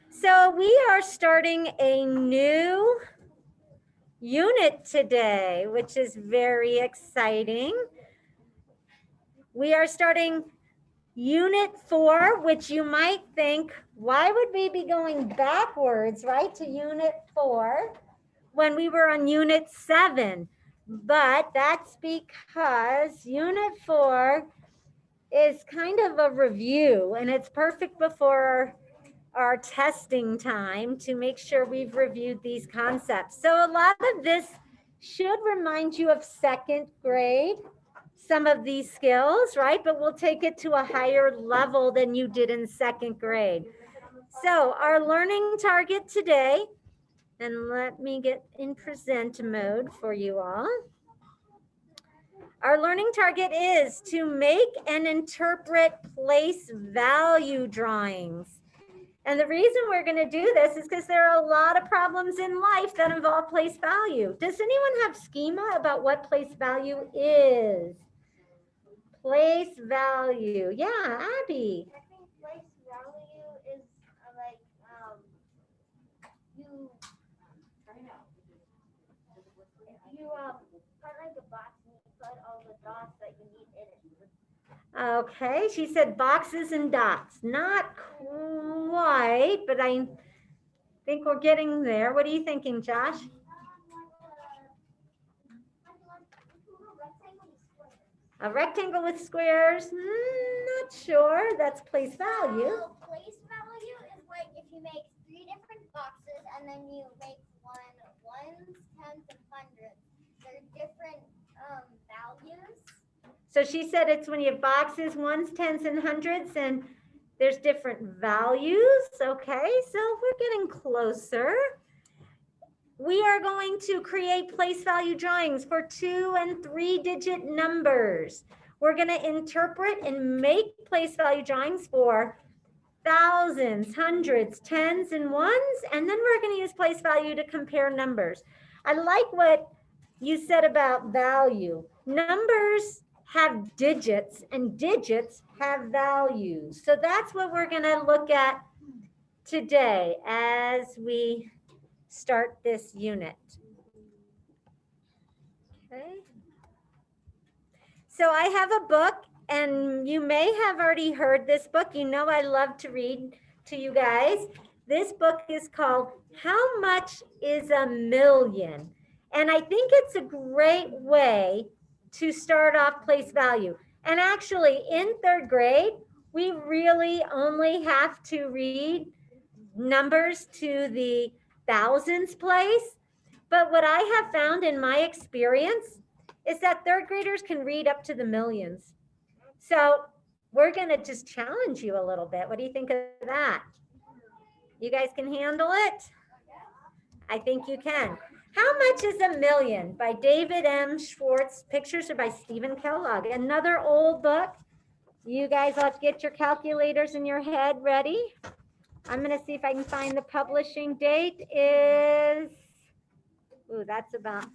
So we are starting a new unit today, which is very exciting. We are starting Unit 4, which you might think, why would we be going backwards, right, to Unit 4 when we were on Unit 7? But that's because Unit 4 is kind of a review, and it's perfect before our testing time to make sure we've reviewed these concepts. So a lot of this should remind you of second grade, some of these skills, right? But we'll take it to a higher level than you did in second grade. So our learning target today, and let me get in present mode for you all. Our learning target is to make and interpret place value drawings. And the reason we're going to do this is because there are a lot of problems in life that involve place value. Does anyone have schema about what place value is? Place value. Yeah, Abby. I think place value is like you put like a box and you put all the dots that you need in it. Okay, she said boxes and dots. Not quite, but I think we're getting there. What are you thinking, Josh? A rectangle with squares? Not sure. That's place value. Place value is like if you make 3 different boxes and then you make ones, tens, and hundreds. They're different values. So she said it's when you have boxes, ones, tens, and hundreds, and there's different values. Okay, so we're getting closer. We are going to create place value drawings for 2 and 3 digit numbers. We're going to interpret and make place value drawings for thousands, hundreds, tens, and ones, and then we're going to use place value to compare numbers. I like what you said about value. Numbers have digits and digits have values. So that's what we're going to look at today as we start this unit. Okay. So I have a book, and you may have already heard this book. You know I love to read to you guys. This book is called How Much is a Million? And I think it's a great way to start off place value. And actually in 3rd grade, we really only have to read numbers to the thousands place. But what I have found in my experience is that 3rd graders can read up to the millions. So we're going to just challenge you a little bit. What do you think of that? You guys can handle it? I think you can. How Much is a Million by David M. Schwartz. Pictures are by Stephen Kellogg. Another old book. You guys have to get your calculators in your head ready. I'm going to see if I can find the publishing date is, ooh, that's about,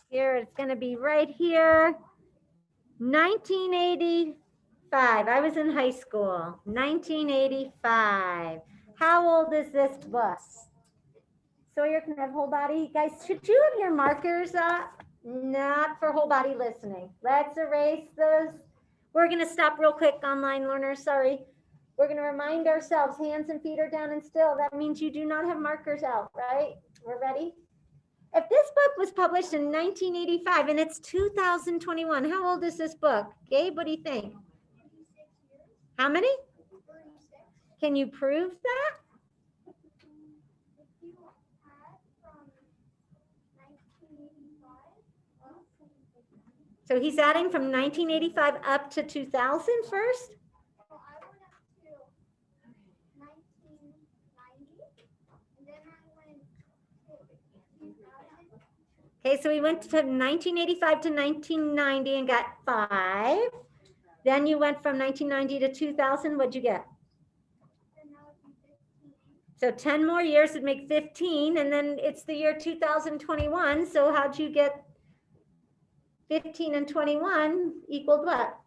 here, it's going to be right here, 1985. I was in high school, 1985. How old is this book? Sawyer, can I have whole body? Guys, should you have your markers up? Not for whole body listening. Let's erase those. We're going to stop real quick, online learners, sorry. We're going to remind ourselves, hands and feet are down and still. That means you do not have markers out, right? We're ready? If this book was published in 1985 and it's 2021, how old is this book? Gabe, what do you think? How many? Can you prove that? So he's adding from 1985 up to 2000 first? Okay, so we went to 1985 to 1990 and got 5. Then you went from 1990 to 2000. What'd you get? So 10 more years would make 15. And then it's the year 2021. So how'd you get 15 and 21 equaled what?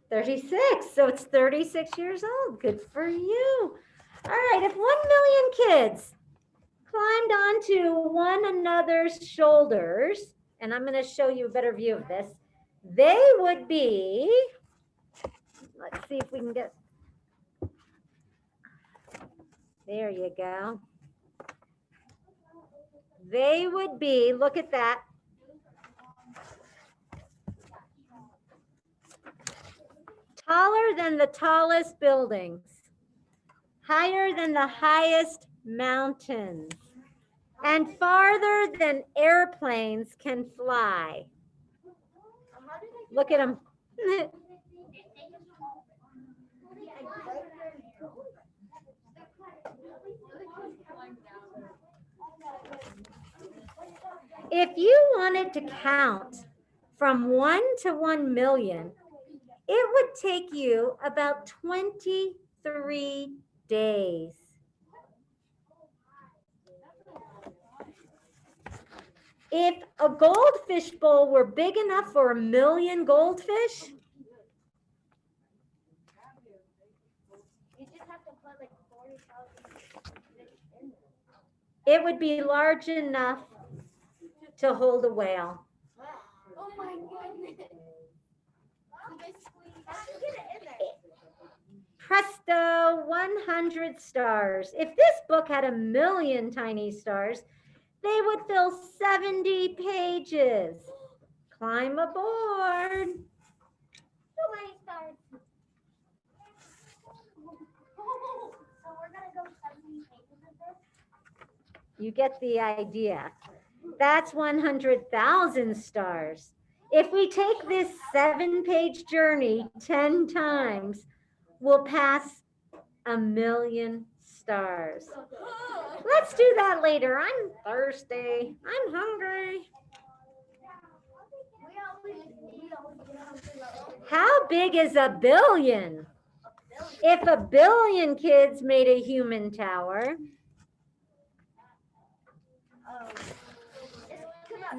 36. So it's 36 years old. Good for you. All right. If 1 million kids climbed onto one another's shoulders, and I'm going to show you a better view of this, they would be, let's see if we can get, there you go. They would be, look at that, taller than the tallest buildings, higher than the highest mountains, and farther than airplanes can fly. Look at them. If you wanted to count from 1 to 1 million, it would take you about 23 days. If a goldfish bowl were big enough for 1 million goldfish, it would be large enough to hold a whale. Oh my goodness. Presto, 100 stars. If this book had 1 million tiny stars, they would fill 70 pages. Climb aboard. So many stars. So we're gonna go 70 pages of this? You get the idea. That's 100,000 stars. If we take this 7-page journey 10 times, we'll pass 1 million stars. Let's do that later. I'm thirsty. I'm hungry. How big is 1 billion? If 1 billion kids made a human tower,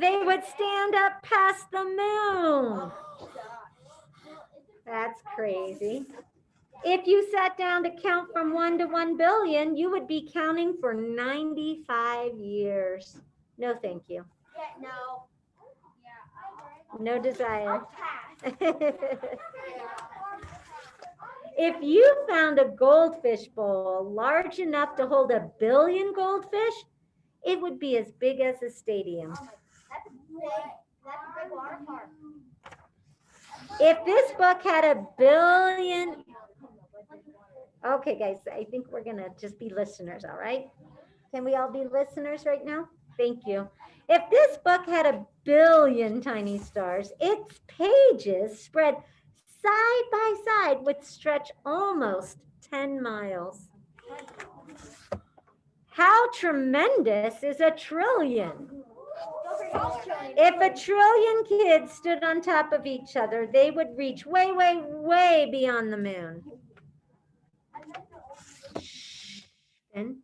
they would stand up past the moon. That's crazy. If you sat down to count from 1 to 1 billion, you would be counting for 95 years. No, thank you. Yeah, no. No desire. If you found a goldfish bowl large enough to hold 1 billion goldfish, it would be as big as a stadium. That's a big water park. If this book had 1 billion, okay guys, I think we're gonna just be listeners, all right? Can we all be listeners right now? Thank you. If this book had 1 billion tiny stars, its pages spread side by side would stretch almost 10 miles. How tremendous is 1 trillion? If 1 trillion kids stood on top of each other, they would reach way, way, way beyond the moon. And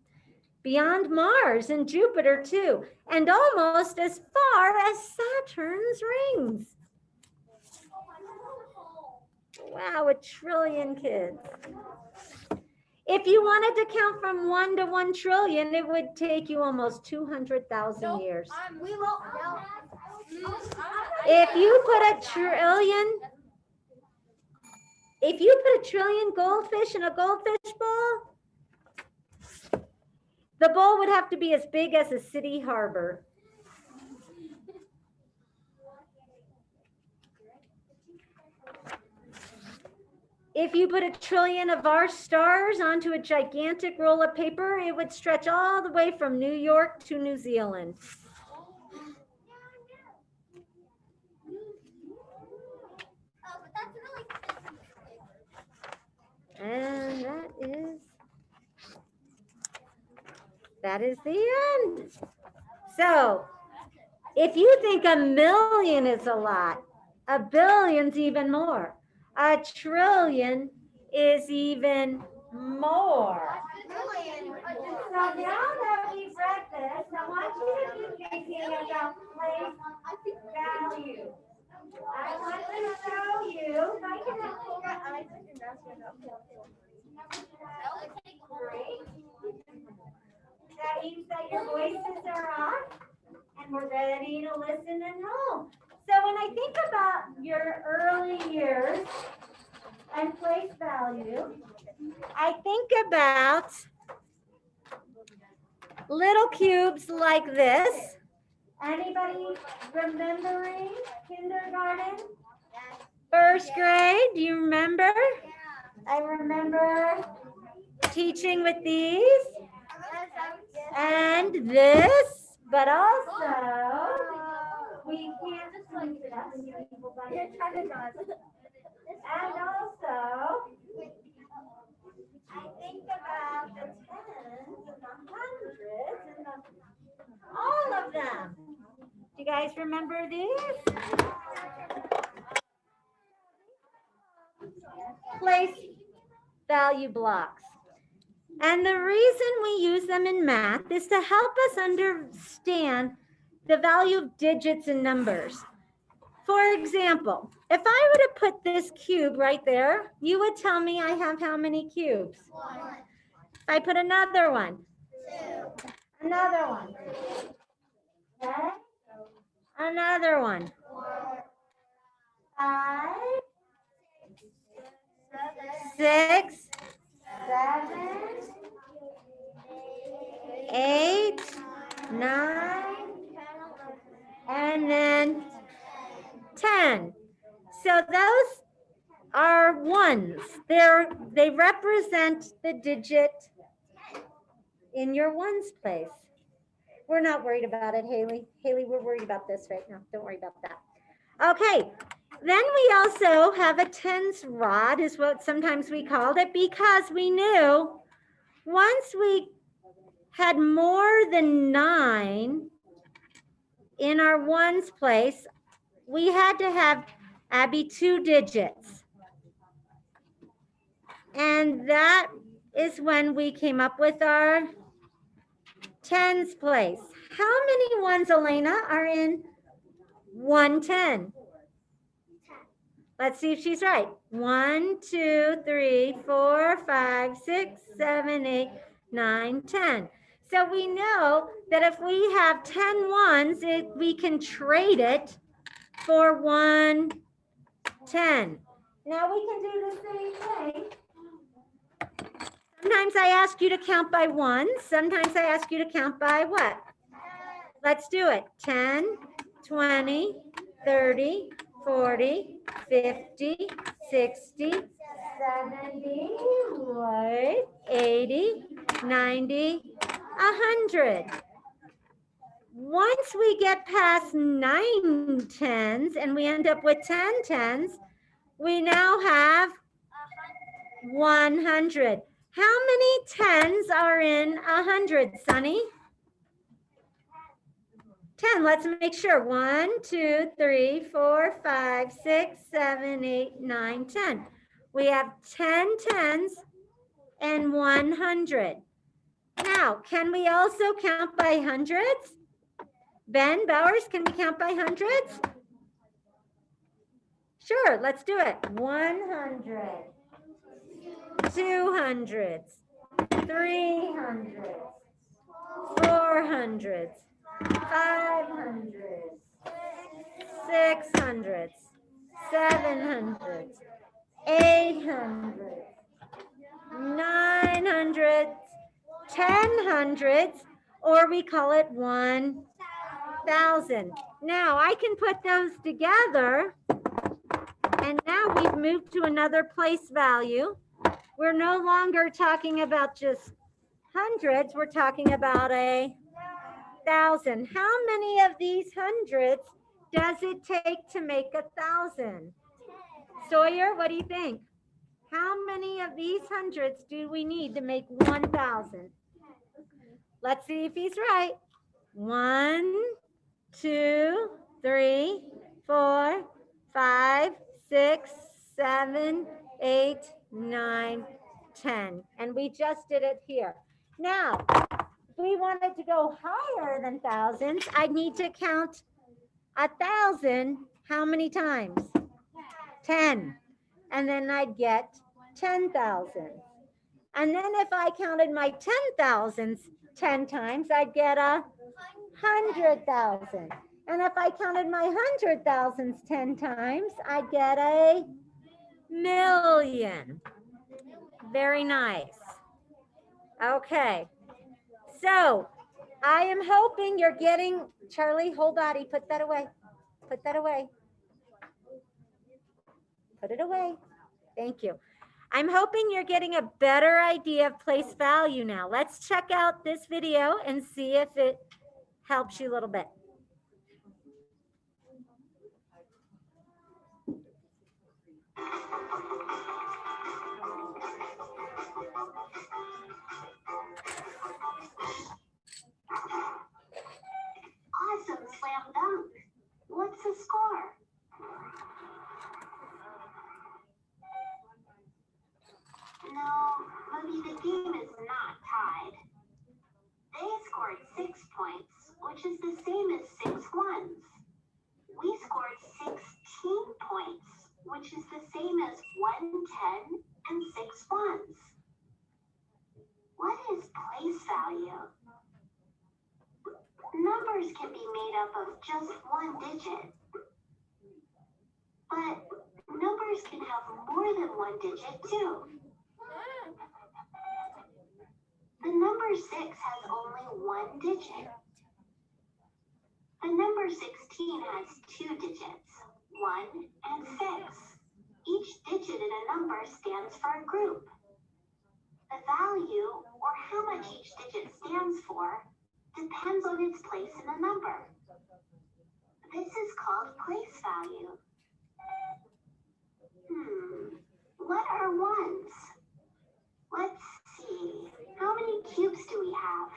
beyond Mars and Jupiter too, and almost as far as Saturn's rings. Wow, 1 trillion kids. If you wanted to count from 1 to 1 trillion, it would take you almost 200,000 years. We won't. If you put 1 trillion, if you put 1 trillion goldfish in a goldfish bowl, the bowl would have to be as big as a city harbor. If you put 1 trillion of our stars onto a gigantic roll of paper, it would stretch all the way from New York to New Zealand. And that is the end. So if you think 1 million is a lot, 1 billion's even more. 1 trillion is even more. So now that we've read this, I want you to be thinking about place value. I want to show you, if I can That means that your voices are off and we're ready to listen and roll. So when I think about your early years and place value, I think about little cubes like this. Anybody remembering kindergarten? First grade, do you remember? I remember teaching with these and this, but also we can't switch it up. And also, I think about the tens and the hundreds and all of them. Do you guys remember these? Place value blocks. And the reason we use them in math is to help us understand the value of digits and numbers. For example, if I were to put this cube right there, you would tell me I have how many cubes? If I put another one, another one, okay? Another one, 5, 6, 7, 8, 9, and then 10. So those are ones. They represent the digit in your ones place. We're not worried about it, Haley. Haley, we're worried about this right now. Don't worry about that. Okay. Then we also have a tens rod is what sometimes we called it because we knew once we had more than 9 in our ones place, we had to have Abby 2 digits. And that is when we came up with our tens place. How many ones, Elena, are in 110? Let's see if she's right. 1, 2, 3, 4, 5, 6, 7, 8, 9, 10. So we know that if we have 10 ones, we can trade it for 110. Now we can do the same thing. Sometimes I ask you to count by ones. Sometimes I ask you to count by what? Let's do it. 10, 20, 30, 40, 50, 60, 70, 80, 90, 100. Once we get past 9 tens and we end up with 10 tens, we now have 100. How many tens are in 100, Sunny? 10. Let's make sure. 1, 2, 3, 4, 5, 6, 7, 8, 9, 10. We have 10 tens and 100. Now, can we also count by hundreds? Ben Bowers, can we count by hundreds? Sure, let's do it. 100, 200, 300, 400, 500, 600, 700, 800, 900, 1000s, or we call it 1,000. Now I can put those together, and now we've moved to another place value. We're no longer talking about just hundreds, we're talking about 1,000. How many of these hundreds does it take to make 1,000? Sawyer, what do you think? How many of these hundreds do we need to make 1,000? Let's see if he's right. 1, 2, 3, 4, 5, 6, 7, 8, 9, 10. And we just did it here. Now, if we wanted to go higher than thousands, I'd need to count 1,000 how many times? 10. And then I'd get 10,000. And then if I counted my 10,000s 10 times, I'd get a 100,000. And if I counted my 100,000s 10 times, I'd get a million. Very nice. Okay. So I am hoping you're getting, Charlie, hold Dottie, put that away. Put that away. Put it away. Thank you. I'm hoping you're getting a better idea of place value now. Let's check out this video and see if it helps you a little bit. Awesome slam dunk. What's the score? No, maybe the game is not tied. They scored 6 points, which is the same as 6 ones. We scored 16 points, which is the same as 1 10 and 6 ones. What is place value? Numbers can be made up of just one digit. But numbers can have more than one digit too. The number 6 has only one digit. The number 16 has 2 digits, 1 and 6. Each digit in a number stands for a group. The value, or how much each digit stands for, depends on its place in the number. This is called place value. What are ones? Let's see. How many cubes do we have?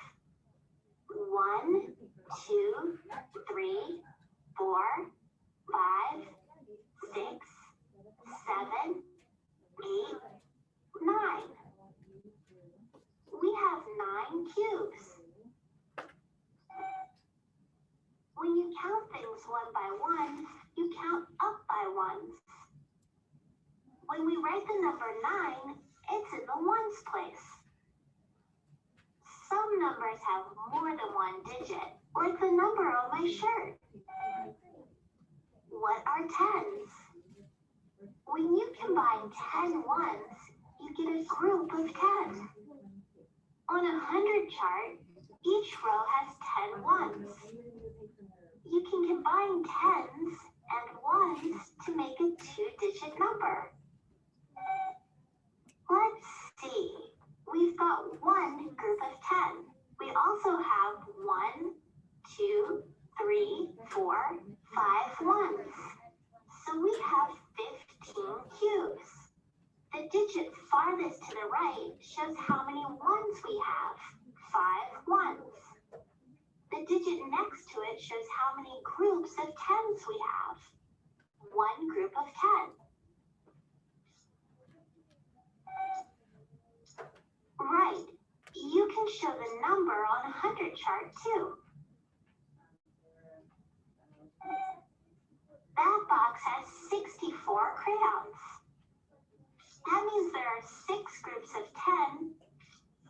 1, 2, 3, 4, 5, 6, 7, 8, 9. We have 9 cubes. When you count things one by one, you count up by ones. When we write the number 9, it's in the ones place. Some numbers have more than one digit, like the number on my shirt. What are tens? When you combine 10 ones, you get a group of 10. On a 100 chart, each row has 10 ones. You can combine tens and ones to make a 2-digit number. Let's see. We've got one group of 10. We also have 1, 2, 3, 4, 5 ones. So we have 15 cubes. The digit farthest to the right shows how many ones we have. 5 ones. The digit next to it shows how many groups of tens we have. One group of 10. Right. You can show the number on a 100 chart too. That box has 64 crayons. That means there are 6 groups of 10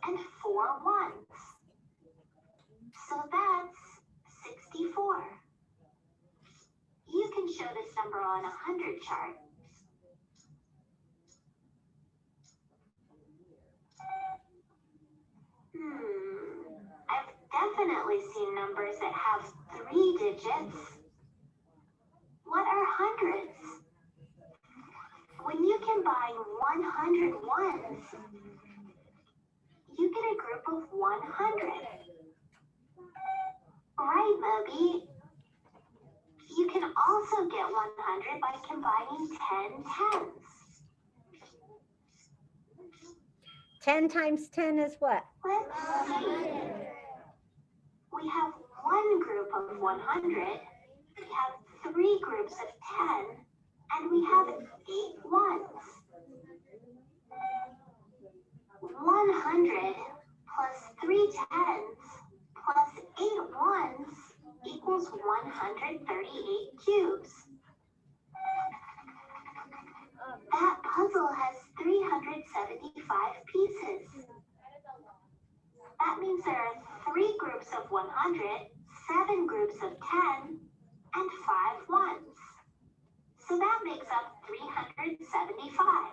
and 4 ones. So that's 64. You can show this number on a 100 chart. I've definitely seen numbers that have 3 digits. What are hundreds? When you combine 100 ones, you get a group of 100. Right, Moby. You can also get 100 by combining 10 tens. 10 times 10 is what? Let's see. We have one group of 100, we have 3 groups of 10, and we have 8 ones. 100 plus 3 tens plus 8 ones equals 138 cubes. That puzzle has 360 75 pieces. That means there are 3 groups of 100, 7 groups of 10, and 5 ones. So that makes up 375.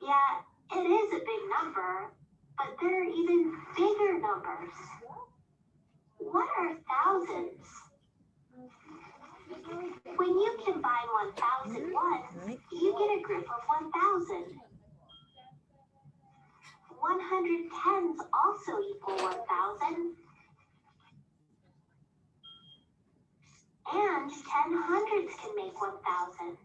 Yeah, it is a big number, but there are even bigger numbers. What are thousands? When you combine 1,000 ones, you get a group of 1,000. 100 tens also equal 1,000. And 10 hundreds can make 1,000.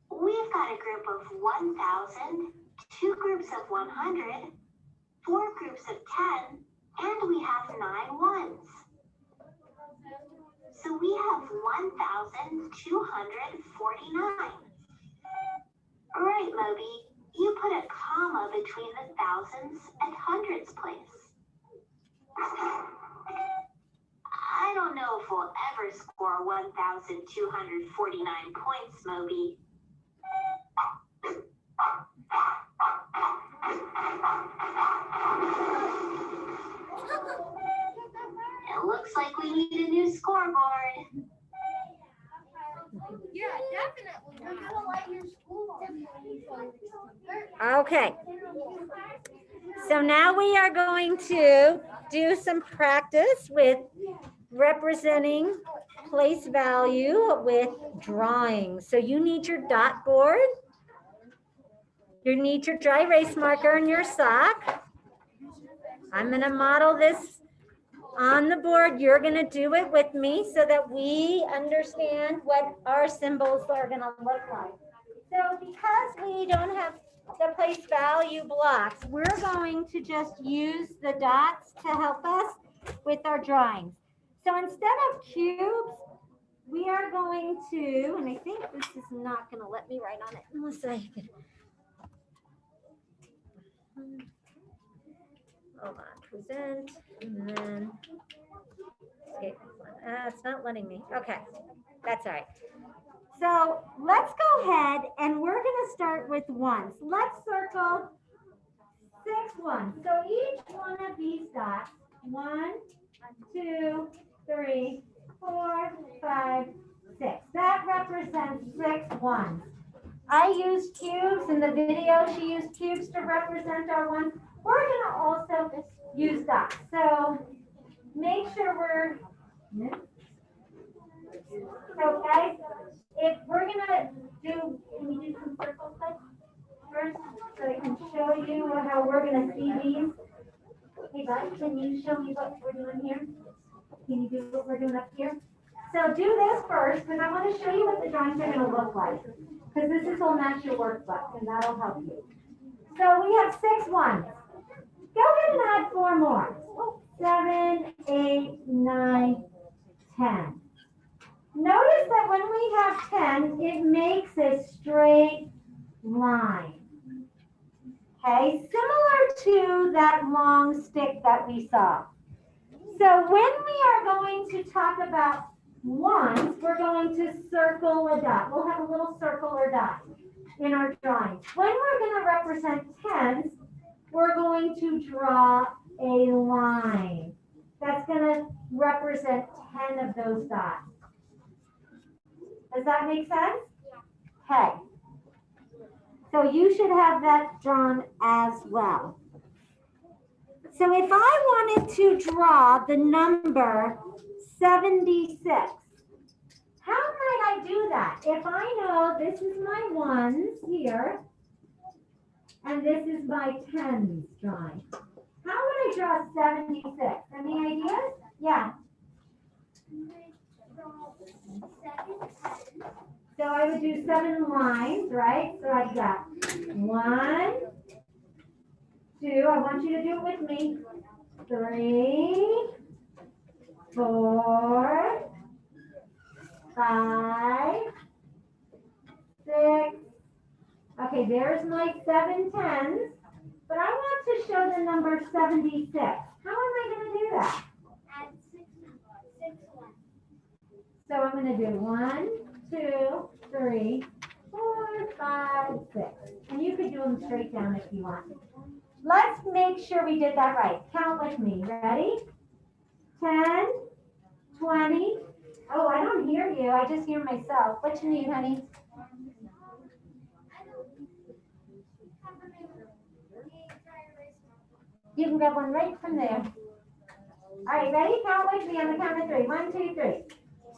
We've got a group of 1,000, 2 groups of 100, 4 groups of 10, and we have 9 ones. So we have 1,249. Right, Moby, you put a comma between the thousands and hundreds place. I don't know if we'll ever score 1,249 points, Moby. It looks like we need a new scoreboard. Yeah, definitely. You're gonna let your school Okay. So now we are going to do some practice with representing place value with drawings. So you need your dot board. You need your dry erase marker and your sock. I'm going to model this on the board. You're going to do it with me so that we understand what our symbols are going to look like. So because we don't have the place value blocks, we're going to just use the dots to help us with our drawings. So instead of cubes, we are going to, and I think this is not going to let me write on it unless I can. Hold on, present, and then escape. It's not letting me. Okay, that's all right. So let's go ahead and we're going to start with ones. Let's circle 6 ones. So each one of these dots, 1, 2, 3, 4, 5, 6. That represents 6 ones. I used cubes in the video. She used cubes to represent our ones. We're going to also use dots. So make sure we're, so guys, if we're going to do, can we do some circle clips first so I can show you how we're going to see these? Hey, bud, can you show me what we're doing here? Can you do what we're doing up here? So do this first because I want to show you what the drawings are going to look like. Because this will match your workbook and that'll help you. So we have 6 ones. Go ahead and add 4 more. 7, 8, 9, 10. Notice that when we have 10, it makes a straight line. Okay, similar to that long stick that we saw. So when we are going to talk about ones, we're going to circle a dot. We'll have a little circle or dot in our drawings. When we're going to represent tens, we're going to draw a line. That's going to represent 10 of those dots. Does that make sense? Okay. So you should have that drawn as well. So if I wanted to draw the number 76, how might I do that? If I know this is my ones here, and this is my tens drawing. How would I draw 76? Any ideas? Yeah. So I would do 7 lines, right? So I've got 1, 2, I want you to do it with me. 3, 4, 5, 6. Okay, there's my 7 tens, but I want to show the number 76. How am I going to do that? Add 6 ones. So I'm going to do 1, 2, 3, 5, 6. And you could do them straight down if you want. Let's make sure we did that right. Count with me. Ready? 10, 20. Oh, I don't hear you. I just hear myself. What you need, honey? You can grab one right from there. All right, ready? Count with me on the count of 3. 1, 2, 3.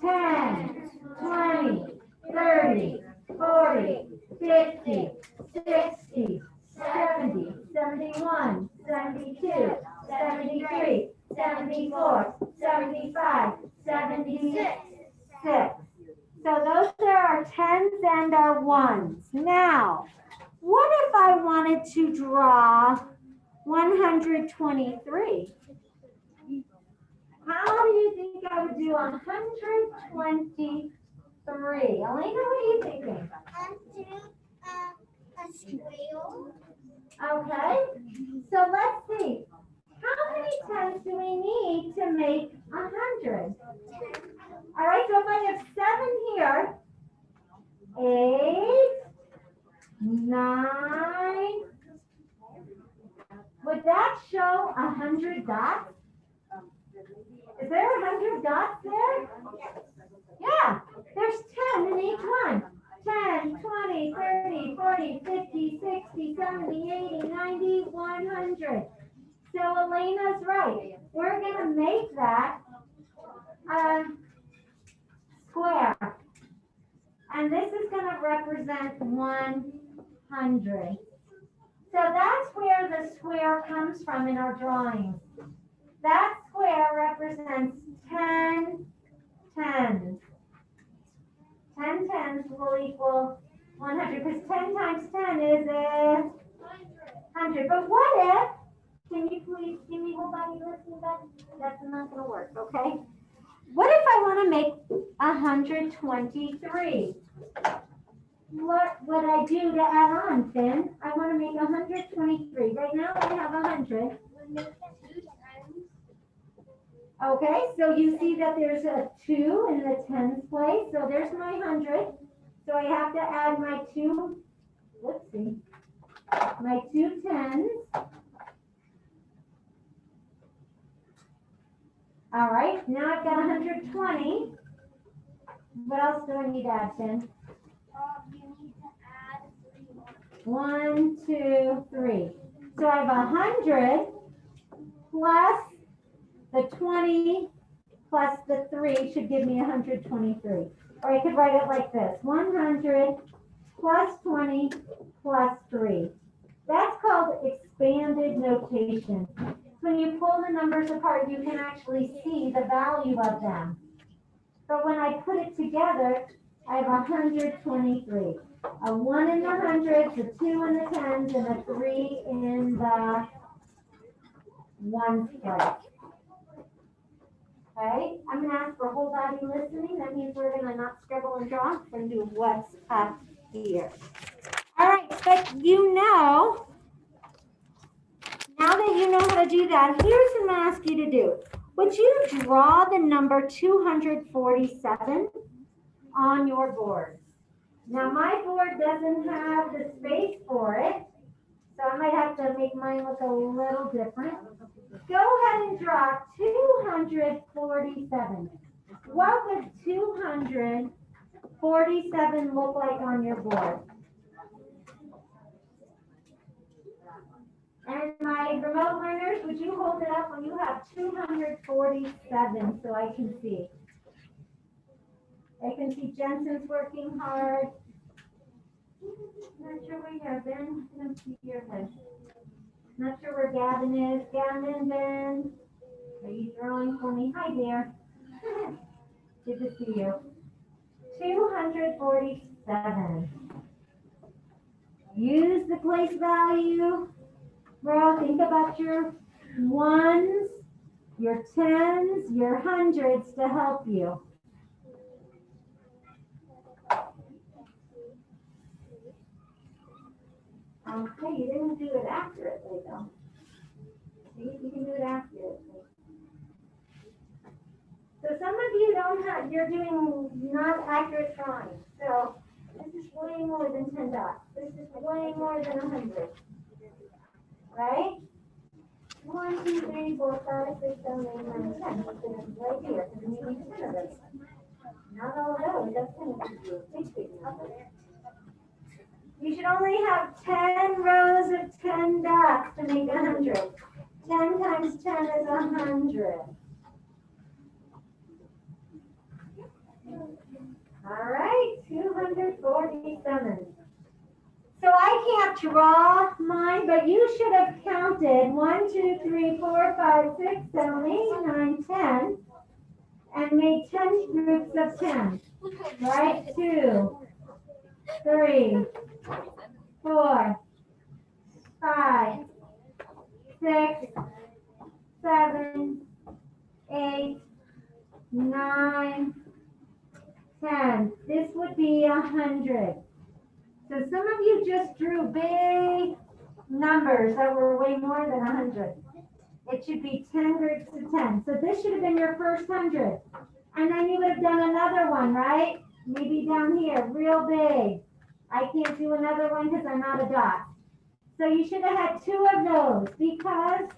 10, 20, 30, 40, 50, 60, 70, 71, 72, 73, 74, 75, 76. So those are our 10s and our 1s. Now, what if I wanted to draw 123? How do you think I would do 123? Elena, what are you thinking? Do a square. Okay, so let's see. How many tens do we need to make 100? All right, so if I have 7 here, 8, 9, would that show 100 dots? Is there 100 dots there? Yeah, there's 10 in each one. 10, 20, 30, 40, 50, 60, 70, 80, 90, 100. So Elena's right. We're going to make that a square. And this is going to represent 100. So that's where the square comes from in our drawing. That square represents 10 tens. 10 tens will equal 100 because 10 times 10 is 100. But what if, can you please give me hold on, you listen to that? That's not going to work, okay? What if I want to make 123? What would I do to add on, Finn? I want to make 123. Right now I have 100. Okay, so you see that there's a 2 in the tens place. So there's my 100. So I have to add my 2, let's see, my 2 tens. All right, now I've got 120. What else do I need to add, Finn? You need to add 3 more. 1, 2, 3. So I have 100 plus the 20 plus the 3 should give me 123. Or I could write it like this. 100 plus 20 plus 3. That's called expanded notation. When you pull the numbers apart, you can actually see the value of them. But when I put it together, I have 123. A 1 in the hundreds, a 2 in the tens, and a 3 in the ones place. Okay, I'm going to ask for whole body listening. That means we're going to not scribble and draw. We're going to do what's up here. All right, but you know, now that you know how to do that, here's what I'm going to ask you to do. Would you draw the number 247 on your board? Now, my board doesn't have the space for it, so I might have to make mine look a little different. Go ahead and draw 247. What would 247 look like on your board? And my remote learners, would you hold it up when you have 247 so I can see? I can see Jensen's working hard. Not sure where you have Ben. I don't see your head. Not sure where Gavin is. Gavin and Ben. Are you drawing for me? Hi there. Good to see you. 247. Use the place value. Bro, think about your ones, your tens, your hundreds to help you. Okay, you didn't do it accurately though. See, you can do it accurately. So some of you don't have, you're doing not accurate drawings. So this is way more than 10 dots. This is way more than 100. Right? 1, 2, 3, 4, 5, 6, 7, 8, 9, 10. Right here. And you need 10 of those. Not all of those. That's going to be big. You should only have 10 rows of 10 dots to make 100. 10 times 10 is 100. All right, 247. So I can't draw mine, but you should have counted 1, 2, 3, 4, 5, 6, 7, 8, 9, 10, and made 10 groups of 10. Right? 2, 3, 4, 5, 6, 7, 8, 9, 10. This would be 100. So some of you just drew big numbers that were way more than 100. It should be 10 groups of 10. So this should have been your first 100. And then you would have done another one, right? Maybe down here, real big. I can't do another one because I'm out of dots. So you should have had 2 of those because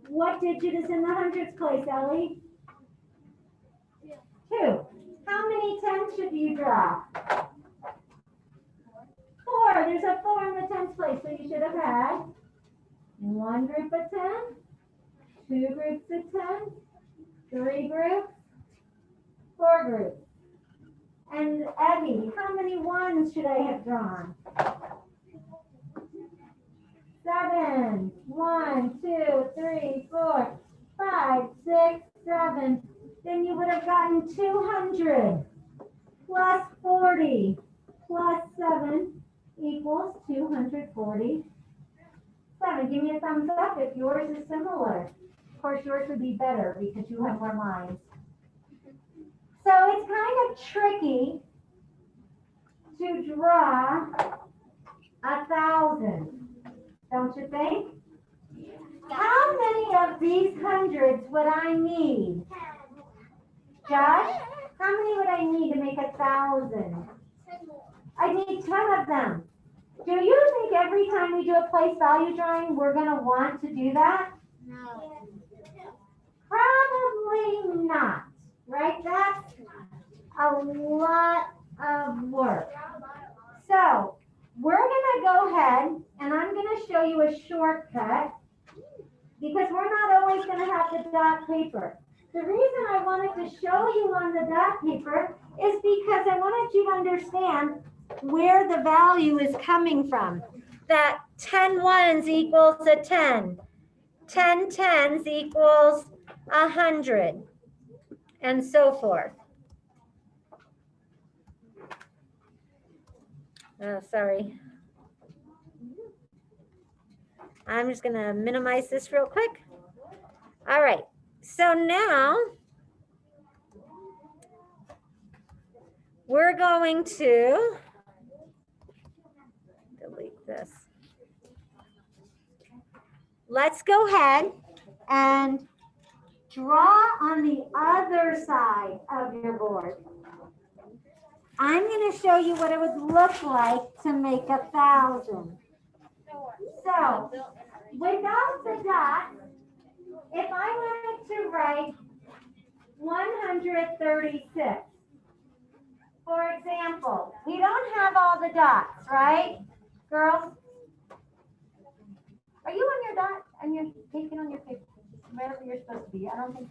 what digit is in the hundreds place, Ellie? 2. How many 10s should you draw? 4. There's a 4 in the 10s place, so you should have had 1 group of 10, 2 groups of 10, 3 groups, 4 groups. And Abby, how many 1s should I have drawn? 7. 1, 2, 3, 4, 5, 6, 7. Then you would have gotten 200 plus 40 plus 7 equals 247. Give me a thumbs up if yours is similar. Of course, yours would be better because you have more lines. So it's kind of tricky to draw 1,000, don't you think? How many of these hundreds would I need? Josh, how many would I need to make 1,000? I need 10 of them. Do you think every time we do a place value drawing, we're going to want to do that? No. Probably not, right? That's a lot of work. So we're going to go ahead and I'm going to show you a shortcut because we're not always going to have the dot paper. The reason I wanted to show you on the dot paper is because I wanted you to understand where the value is coming from. That 10 1s equals a 10. 10 10s equals 100, and so forth. Oh, sorry. I'm just going to minimize this real quick. All right. So now we're going to delete this. Let's go ahead and draw on the other side of your board. I'm going to show you what it would look like to make 1,000. So without the dots, if I wanted to write 136, for example, we don't have all the dots, right, girls? Are you on your dot and you're taking on your paper? Wherever you're supposed to be. I don't think,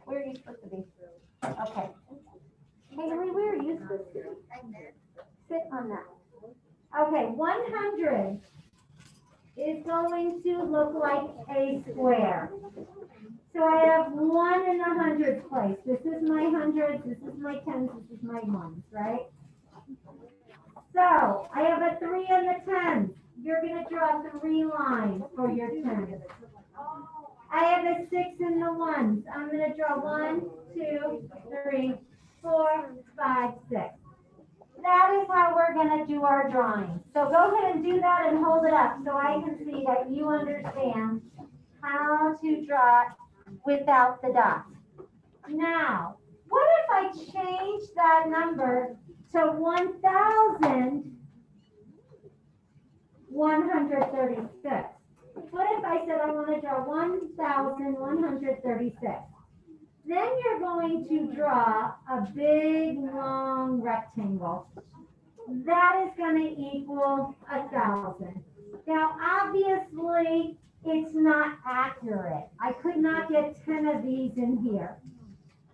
where are you supposed to be? Okay. Haley, where are you supposed to be? Sit on that. Okay, 100 is going to look like a square. So I have 1 in the hundreds place. This is my hundreds, this is my tens, this is my ones, right? So I have a 3 in the tens. You're going to draw 3 lines for your tens. I have a 6 in the ones. I'm going to draw 1, 2, 3, 4, 5, 6. That is how we're going to do our drawing. So go ahead and do that and hold it up so I can see that you understand how to draw without the dots. Now, what if I change that number to 1,000 136. What if I said I want to draw 1,136? Then you're going to draw a big long rectangle. That is going to equal 1,000. Now, obviously, it's not accurate. I could not get 10 of these in here.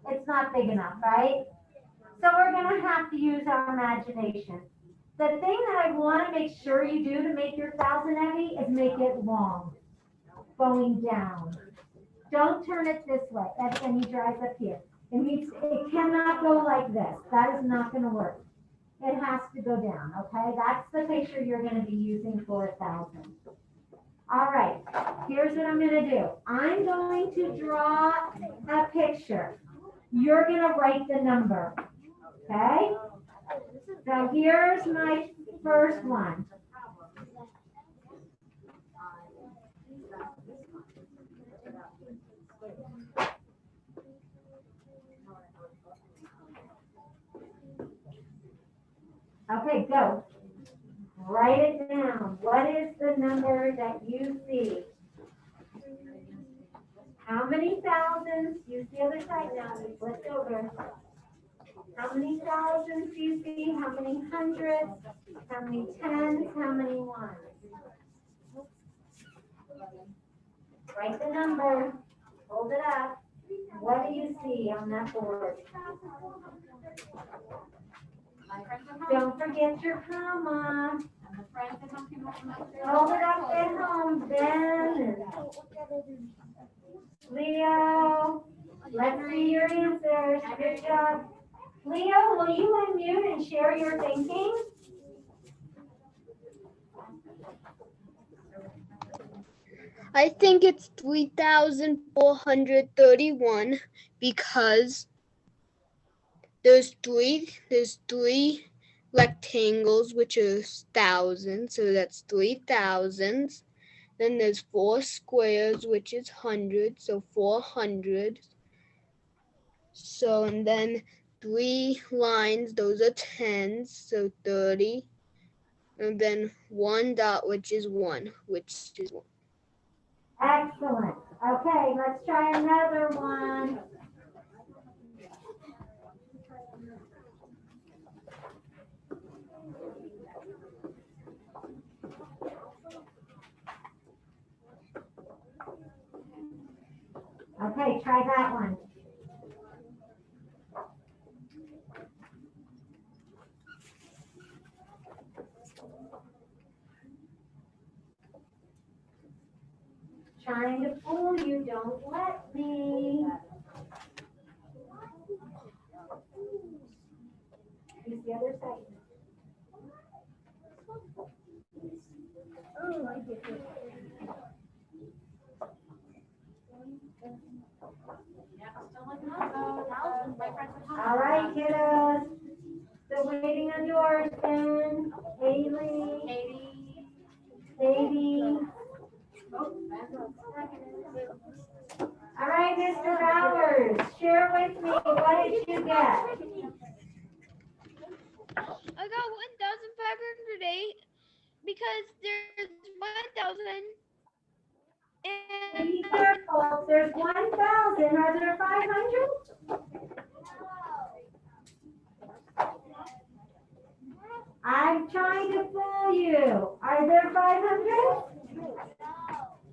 It's not big enough, right? So we're going to have to use our imagination. The thing that I want to make sure you do to make your 1,000, Evie, is make it long, going down. Don't turn it this way, and he drives up here. It cannot go like this. That is not going to work. It has to go down, okay? That's the picture you're going to be using for 1,000. All right, here's what I'm going to do. I'm going to draw a picture. You're going to write the number, okay? So here's my first one. Okay, go. Write it down. What is the number that you see? How many thousands? Use the other side now. We flipped over. How many thousands do you see? How many hundreds? How many tens? How many ones? Write the number. Hold it up. What do you see on that board? Don't forget your comma. Hold it up at home, Ben. Leo, let's see your answers. Good job. Leo, will you unmute and share your thinking? I think it's 3,431 because there's three rectangles, which are 1,000, so that's 3,000s. Then there's 4 squares, which is 100, so 400. So, and then 3 lines, those are 10s, so 30. And then 1 dot, which is 1, which is 1. Excellent. Okay, let's try another one. Okay, try that one. Trying to fool you, don't let me. Use the other side. All right, kiddos. Still waiting on yours, Ben, Haley, Sadie. All right, Mr. Bowers, share with me, what did you get? I got 1,508 because there's 1,000 and Be careful, there's 1,000, are there 500? I'm trying to fool you. Are there 500?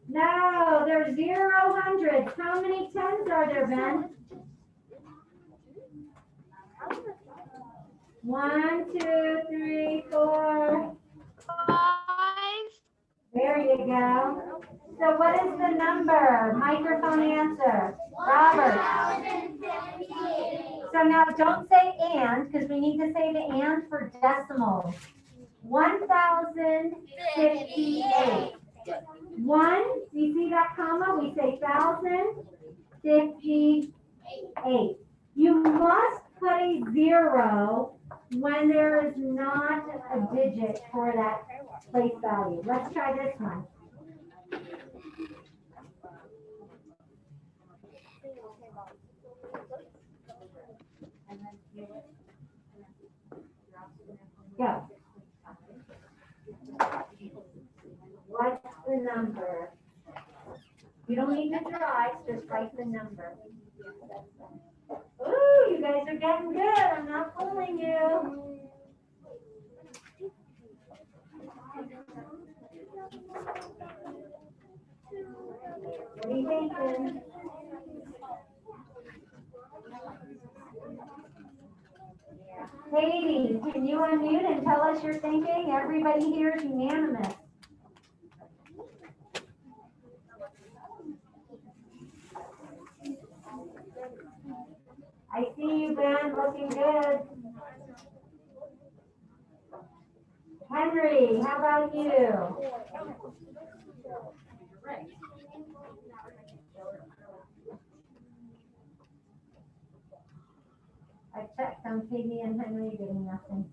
No, there's 0 hundreds. How many tens are there, Ben? 1, 2, 3, 4. 5. There you go. So what is the number? Microphone answer. Robert. So now don't say and, because we need to say the and for decimals. 1,058. 1, do you see that comma? We say 1,058. You must put a 0 when there is not a digit for that place value. Let's try this one. Go. the number. You don't need to try, just write the number. Ooh, you guys are getting good. I'm not fooling you. What are you thinking? Katie, can you unmute and tell us your thinking? Everybody here is unanimous. I see you, Ben, looking good. Henry, how about you? I checked on Katie and Henry, getting nothing.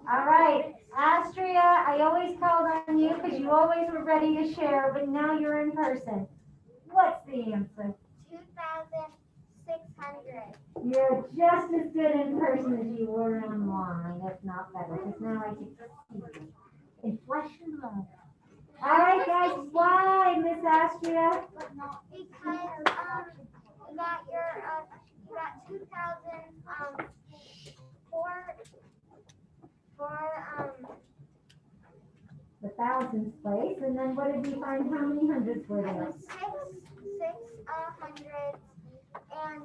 All right, Astria, I always called on you because you always were ready to share, but now you're in person. What's the answer? 2,600. You're just as good in person as you were online, if not better, because now I can see you in flesh and blood. All right, guys, why, Miss Astria? Because you got your you got 2,000 for The thousands place, and then what did we find? How many hundreds were there? six hundreds, and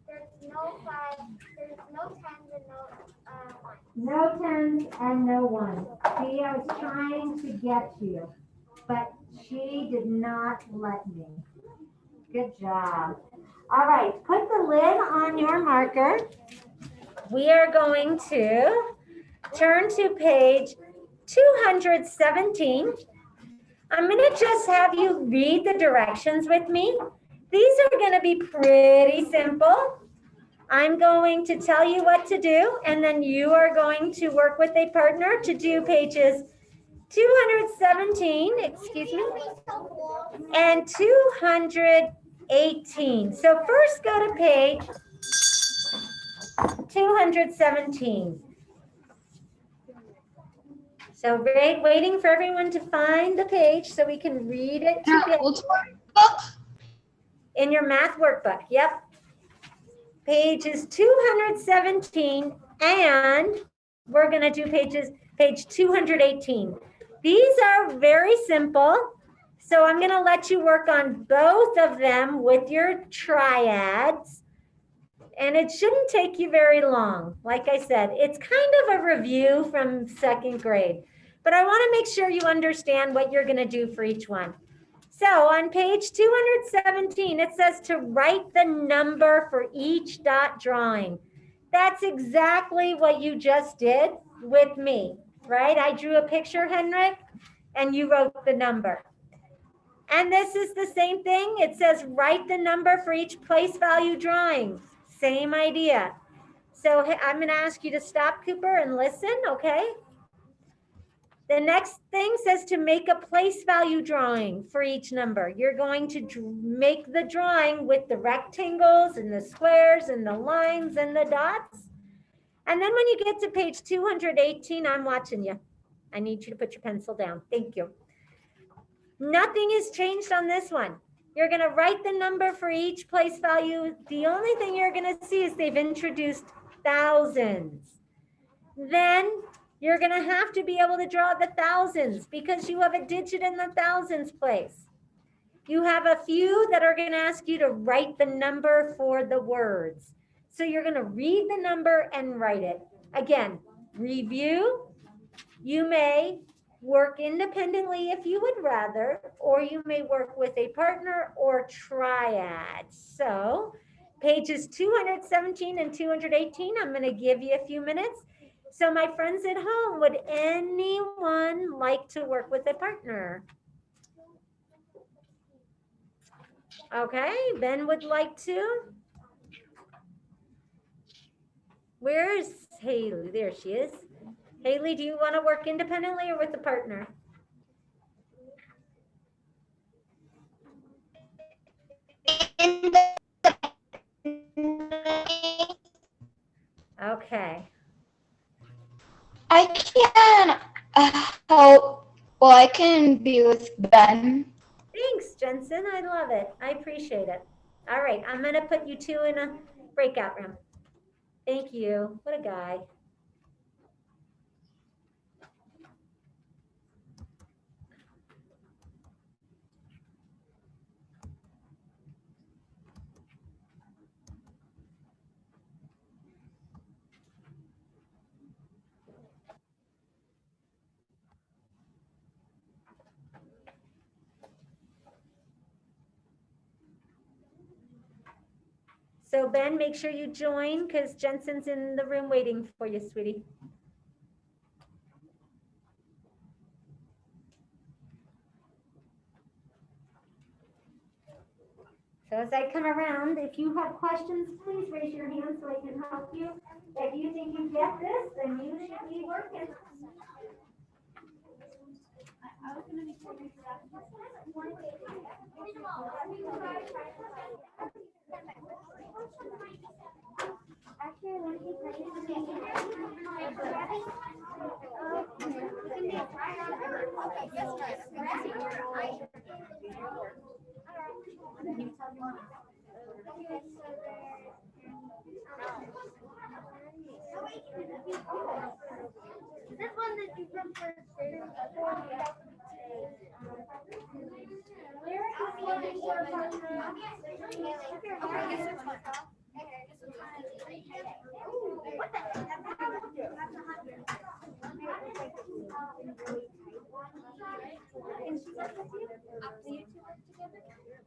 there's no tens and no ones. No tens and no ones. See, I was trying to get you, but she did not let me. Good job. All right, put the lid on your marker. We are going to turn to page 217. I'm going to just have you read the directions with me. These are going to be pretty simple. I'm going to tell you what to do, and then you are going to work with a partner to do pages 217, excuse me, and 218. So first go to page 217. So waiting for everyone to find the page so we can read it together. In your math workbook, yep. Pages 217, and we're gonna do page 218. These are very simple, so I'm gonna let you work on both of them with your triads, and it shouldn't take you very long. Like I said, it's kind of a review from second grade, but I wanna make sure you understand what you're gonna do for each one. So on page 217, it says to write the number for each dot drawing. That's exactly what you just did with me, right? I drew a picture, Henrik, and you wrote the number. And this is the same thing. It says write the number for each place value drawing. Same idea. So I'm going to ask you to stop, Cooper, and listen, okay? The next thing says to make a place value drawing for each number. You're going to make the drawing with the rectangles and the squares and the lines and the dots. And then when you get to page 218, I'm watching you. I need you to put your pencil down. Thank you. Nothing has changed on this one. You're going to write the number for each place value. The only thing you're going to see is they've introduced thousands. Then you're going to have to be able to draw the thousands because you have a digit in the thousands place. You have a few that are going to ask you to write the number for the words. So you're going to read the number and write it. Again, review. You may work independently if you would rather, or you may work with a partner or triad. So pages 217 and 218, I'm going to give you a few minutes. So my friends at home, would anyone like to work with a partner? Okay, Ben would like to. Where's Haley? There she is. Haley, do you want to work independently or with a partner? Okay. I can help Well, I can be with Ben. Thanks, Jensen. I love it. I appreciate it. All right, I'm gonna put you two in a breakout room. Thank you. What a guy. So Ben, make sure you join because Jensen's in the room waiting for you, sweetie. So as I come around, if you have questions, please raise your hand so I can help you. If you think you get this, then you should be working. This one that you from first grade.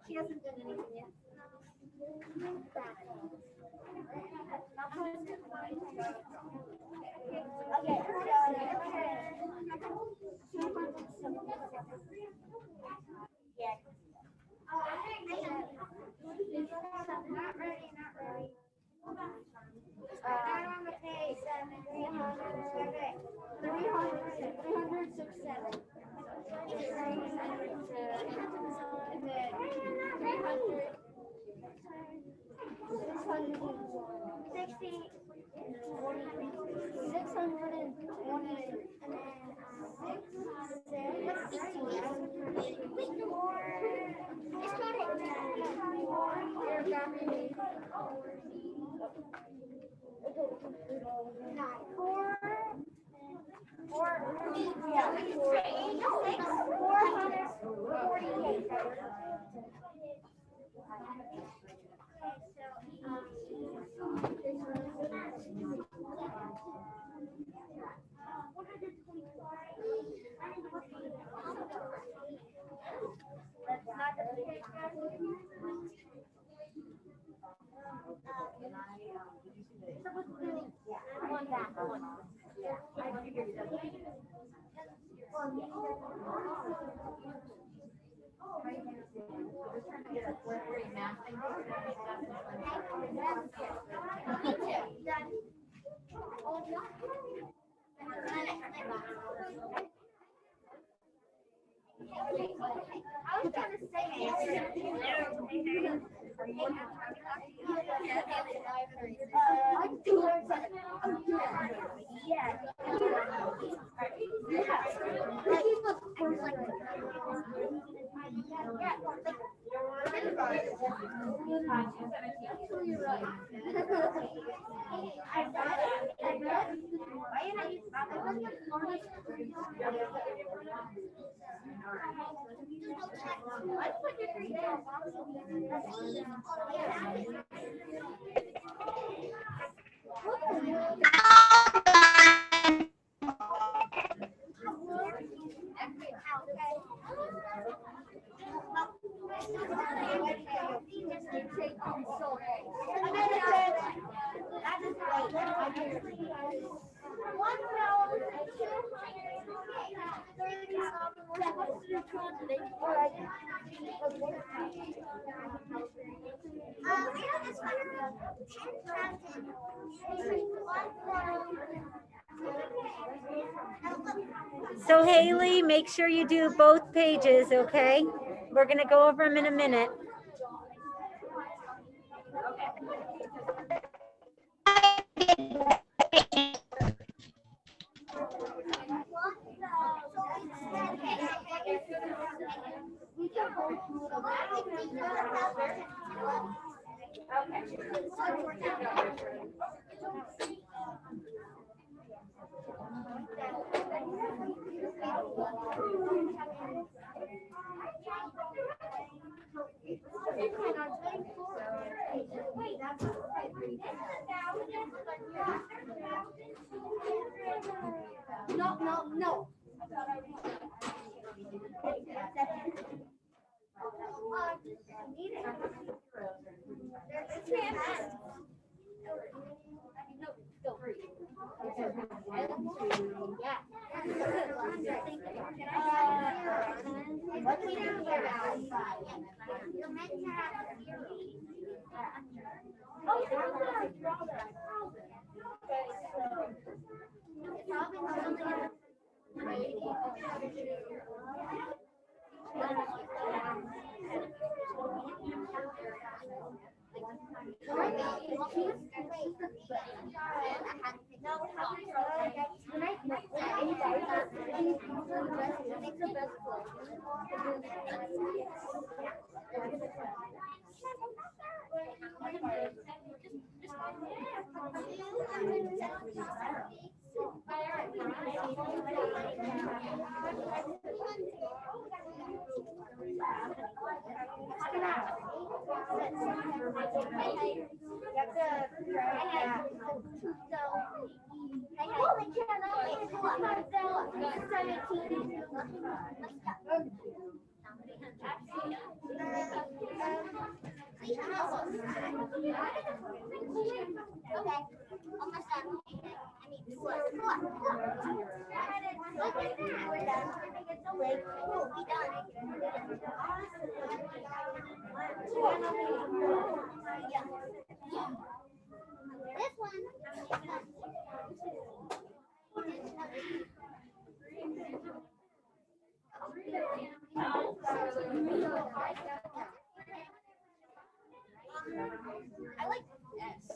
She hasn't done anything yet. Not ready. On the page, 300, I was trying to So Haley, make sure you do both pages, okay? We're gonna go over them in a minute. No. What do we do here? You're meant to have this one. I like this.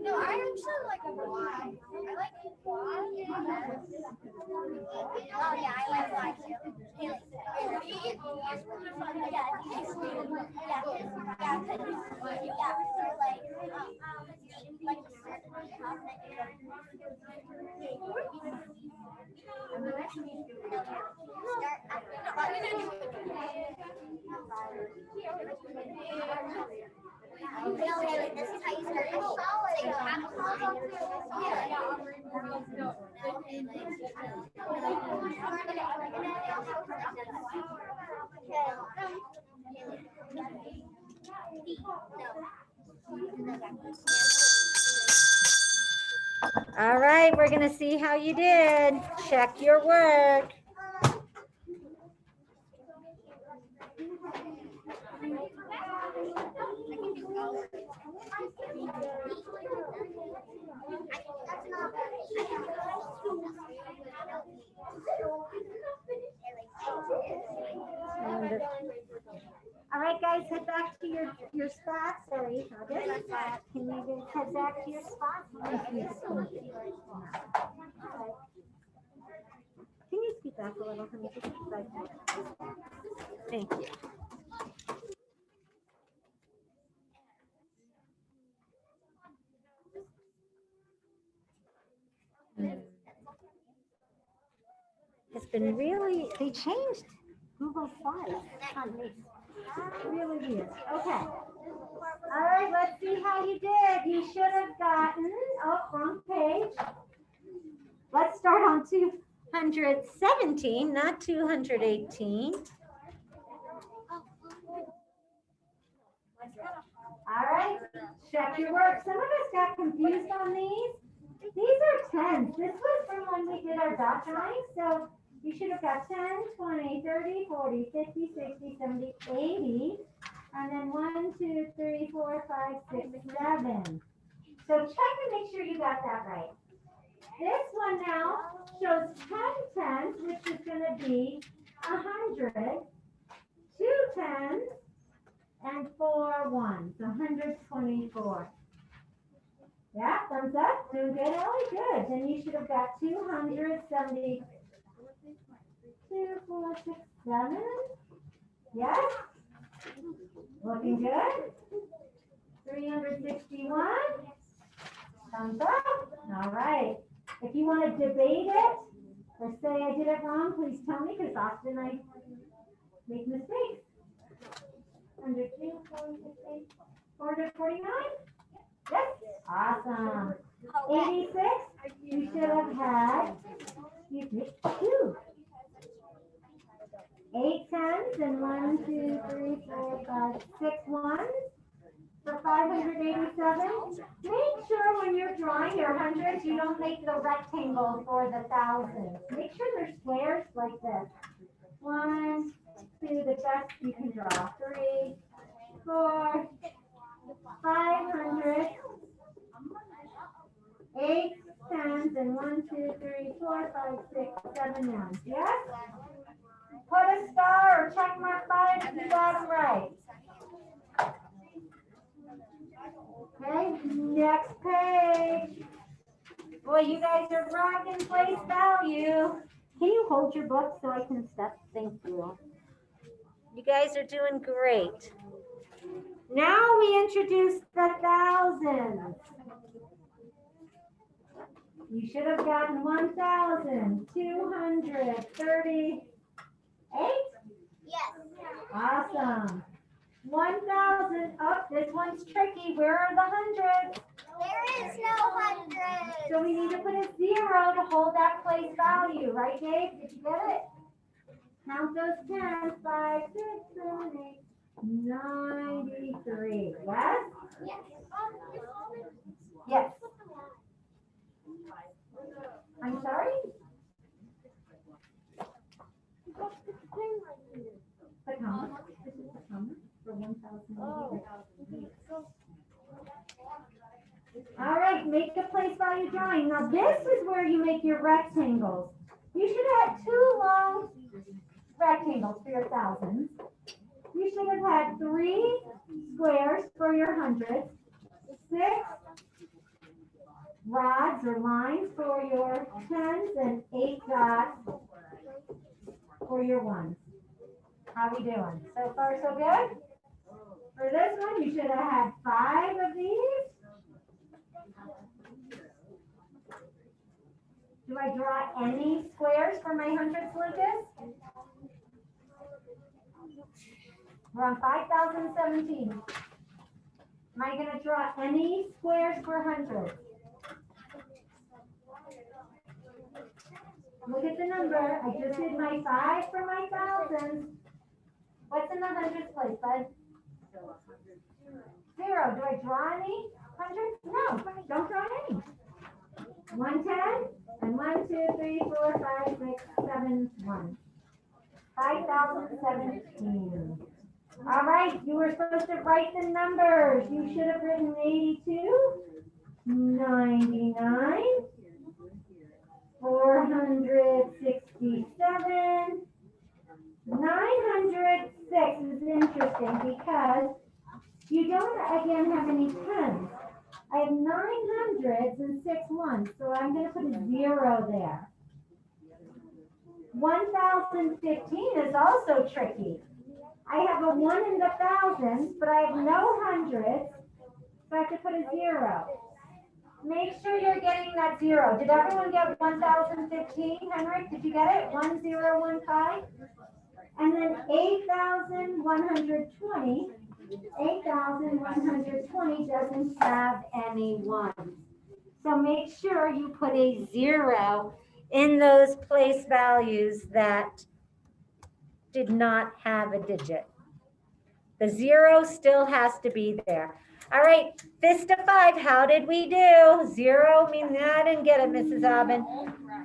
No, I actually like a Y. I like Y. Oh yeah, I like Y too. This is how you start. So you have All right, we're gonna see how you did. Check your work. All right, guys, head back to your spots. Sorry, can you just head back to your spots? Can you speak back a little? Honey? Just speak back. Thank you. It's been really, they changed Google Slides. It's really weird. Okay. All right, let's see how you did. You should have gotten, wrong page. Let's start on 217, not 218. All right, check your work. Some of us got confused on these. These are 10s. This was from when we did our dot drawing. So you should have got 10, 20, 30, 40, 50, 60, 70, 80. And then 1, 2, 3, 4, 5, 6, 7. So check and make sure you got that right. This one now shows 10 tens, which is going to be 100, 2 tens, and 4 ones, 124. Yeah, thumbs up. Doing good, Ellie? Good. Then you should have got 270. 2, 4, 6, 7. Yes. Looking good. 361. Thumbs up. All right. If you want to debate it or say I did it wrong, please tell me, because often I make mistakes. 102, 468, 449. Yes. Awesome. 86. You should have had, excuse me, 2. 8 tens and 1, 2, 3, 4, 5, 6 ones for 587. Make sure when you're drawing your hundreds, you don't make the rectangle for the thousands. Make sure they're squares like this. 1, 2, the best you can draw. 3, 4, 500. 8 tens and 1, 2, 3, 4, 5, 6, 7 ones. Yes? Put a star or check mark by it if you got them right. Okay, next page. Boy, you guys are rocking place value. Can you hold your book so I can step? Thank you. You guys are doing great. Now we introduce the thousands. You should have gotten 1,238. Yes. Awesome. 1,000. Oh, this one's tricky. Where are the hundreds? There is no 100. So we need to put a 0 to hold that place value, right, Dave? Did you get it? Count those 10s. 5, 6, 7, 8, 93. Yes? Yes. Yes. I'm sorry? The comma. This is the comma for 1,000. All right, make a place value drawing. Now this is where you make your rectangles. You should have 2 long rectangles for your thousands. You should have had 3 squares for your hundreds, 6 rods or lines for your tens, and 8 dots for your ones. How we doing? So far, so good? For this one, you should have had 5 of these. Do I draw any squares for my hundreds, Lucas? We're on 5,017. Am I going to draw any squares for hundreds? Look at the number. I just did my 5 for my thousands. What's in the hundreds place, bud? 0. Do I draw any hundreds? No, don't draw any. 110 and 1, 2, 3, 4, 5, 6, 7, 1. 5,017. All right, you were supposed to write the numbers. You should have written 82, 99, 467, 906 is interesting because you don't, again, have any tens. I have 900s and 6 ones, so I'm going to put a 0 there. 1,015 is also tricky. I have a 1 in the thousands, but I have no hundreds, so I have to put a 0. Make sure you're getting that 0. Did everyone get 1,015, Henrik? Did you get it? 1015? And then 8,120. 8,120 doesn't have any ones. So make sure you put a 0 in those place values that did not have a digit. The 0 still has to be there. All right, fist of 5, how did we do? 0 means I didn't get it, Mrs. Aubin.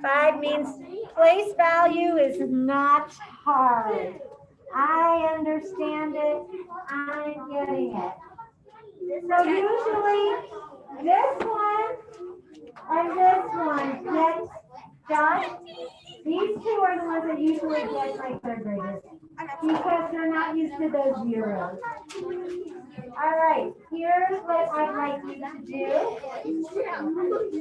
5 means place value is not hard. I understand it. I'm getting it. So usually this one and this one get ones that usually get my third graders because they're not used to those zeros. All right, here's what I'd like you to do.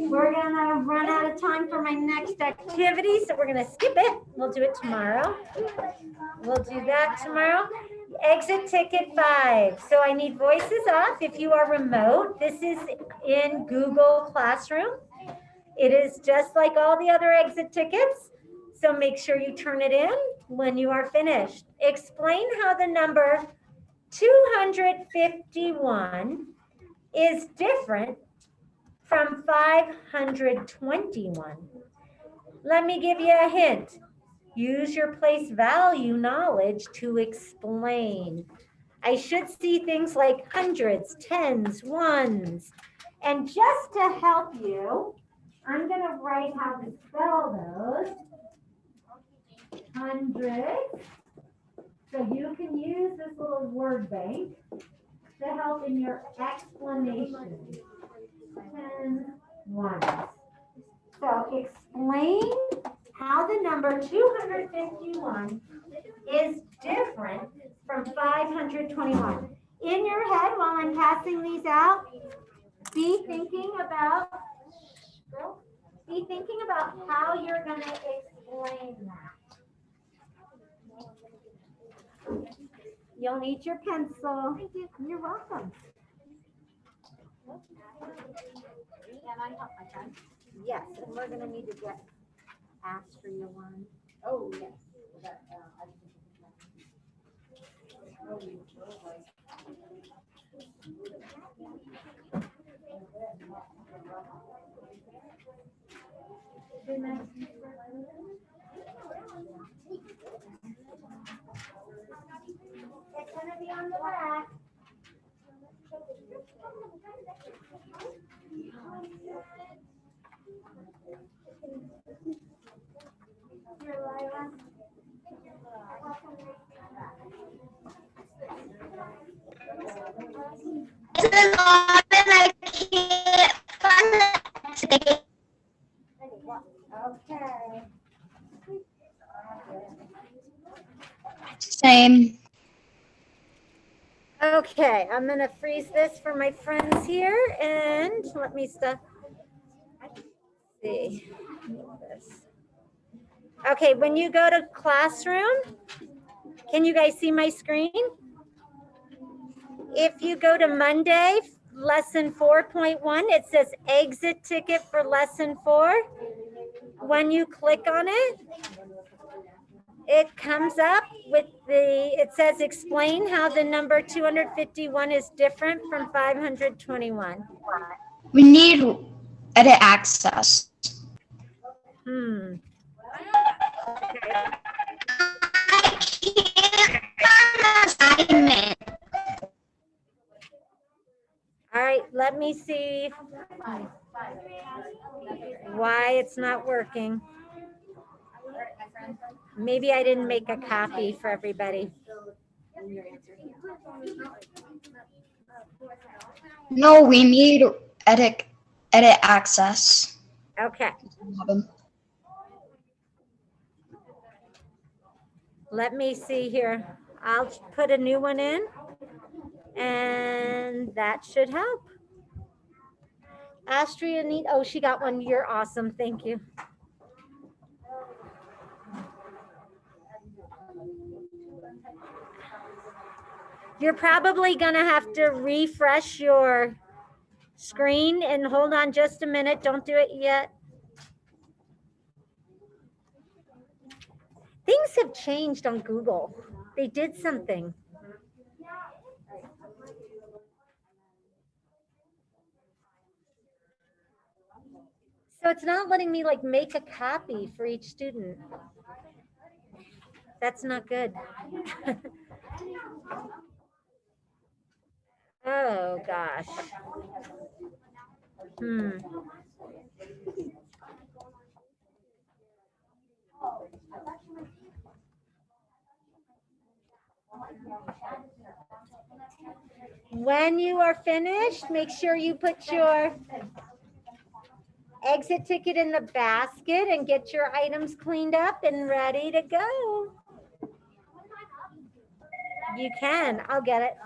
We're gonna run out of time for my next activity, so we're gonna skip it. We'll do it tomorrow. We'll do that tomorrow. Exit ticket 5. So I need voices off if you are remote. This is in Google Classroom. It is just like all the other exit tickets. So make sure you turn it in when you are finished. Explain how the number 251 is different from 521. Let me give you a hint. Use your place value knowledge to explain. I should see things like hundreds, tens, ones. And just to help you, I'm going to write how to spell those. Hundreds. So you can use this little word bank to help in your explanation. Tens, ones. So explain how the number 251 is different from 521. In your head, while I'm passing these out, be thinking about how you're going to explain that. You'll need your pencil. Thank you. You're welcome. Can I help my friend? Yes, and we're going to need to get Astria one. Oh, yes. It's going to be on the back. Here, Lila. This is often I can't find it. Okay. Same. Okay, I'm gonna freeze this for my friends here and let me stop. See. Okay, when you go to classroom, can you guys see my screen? If you go to Monday, lesson 4.1, it says exit ticket for lesson 4. When you click on it, it comes up with it says explain how the number 251 is different from 521. We need edit access. Okay. I can't find the assignment. All right, let me see why it's not working. Maybe I didn't make a copy for everybody. No, we need edit access. Okay, let me see here. I'll put a new one in and that should help. Astria need, oh, she got one. You're awesome. Thank you. You're probably gonna have to refresh your screen and hold on just a minute. Don't do it yet. Things have changed on Google. They did something. So it's not letting me like make a copy for each student. That's not good. Oh gosh. When you are finished, make sure you put your exit ticket in the basket and get your items cleaned up and ready to go. You can. I'll get it.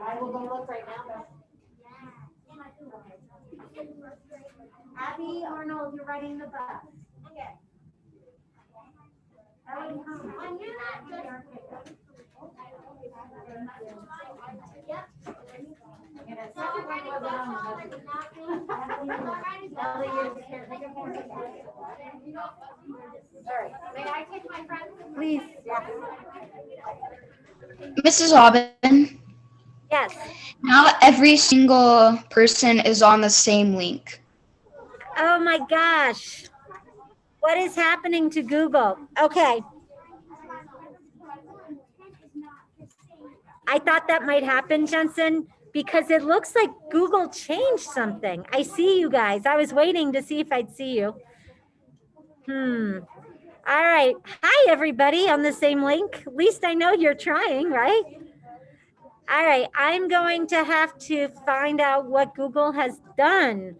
I will go look right now. Abby Arnold, you're riding the bus. May I take my friend? Please. Mrs. Aubin, Yes. now every single person is on the same link. Oh my gosh. What is happening to Google? Okay. I thought that might happen, Jensen, because it looks like Google changed something. I see you guys. I was waiting to see if I'd see you. All right. Hi, everybody on the same link. At least I know you're trying, right? All right. I'm going to have to find out what Google has done.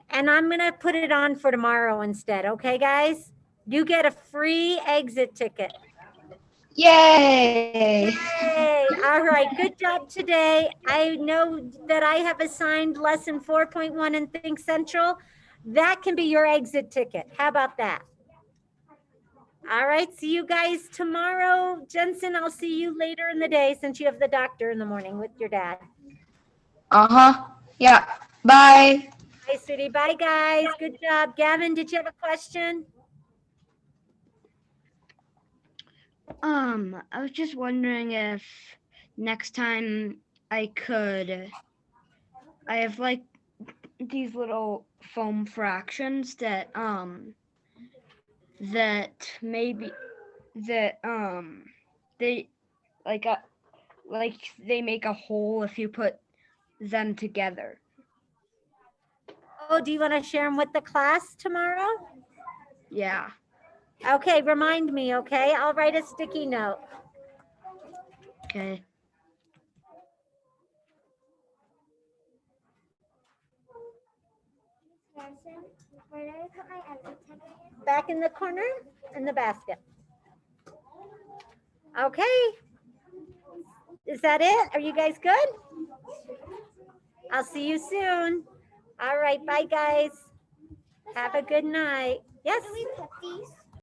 And I'm going to put it on for tomorrow instead. Okay, guys? You get a free exit ticket. Yay! Yay. All right. Good job today. I know that I have assigned lesson 4.1 in Think Central. That can be your exit ticket. How about that? All right. See you guys tomorrow. Jensen, I'll see you later in the day since you have the doctor in the morning with your dad. Yeah. Bye. Bye, sweetie. Bye, guys. Good job. Gavin, did you have a question? I was just wondering if next time I have like these little foam fractions that maybe that they they make a hole if you put them together. Oh, do you want to share them with the class tomorrow? Yeah. Okay, remind me, okay? I'll write a sticky note. Okay. Where did I put my exit ticket? Back in the corner in the basket. Okay. Is that it? Are you guys good? I'll see you soon. All right, bye guys. Have a good night. Yes. Can we put these?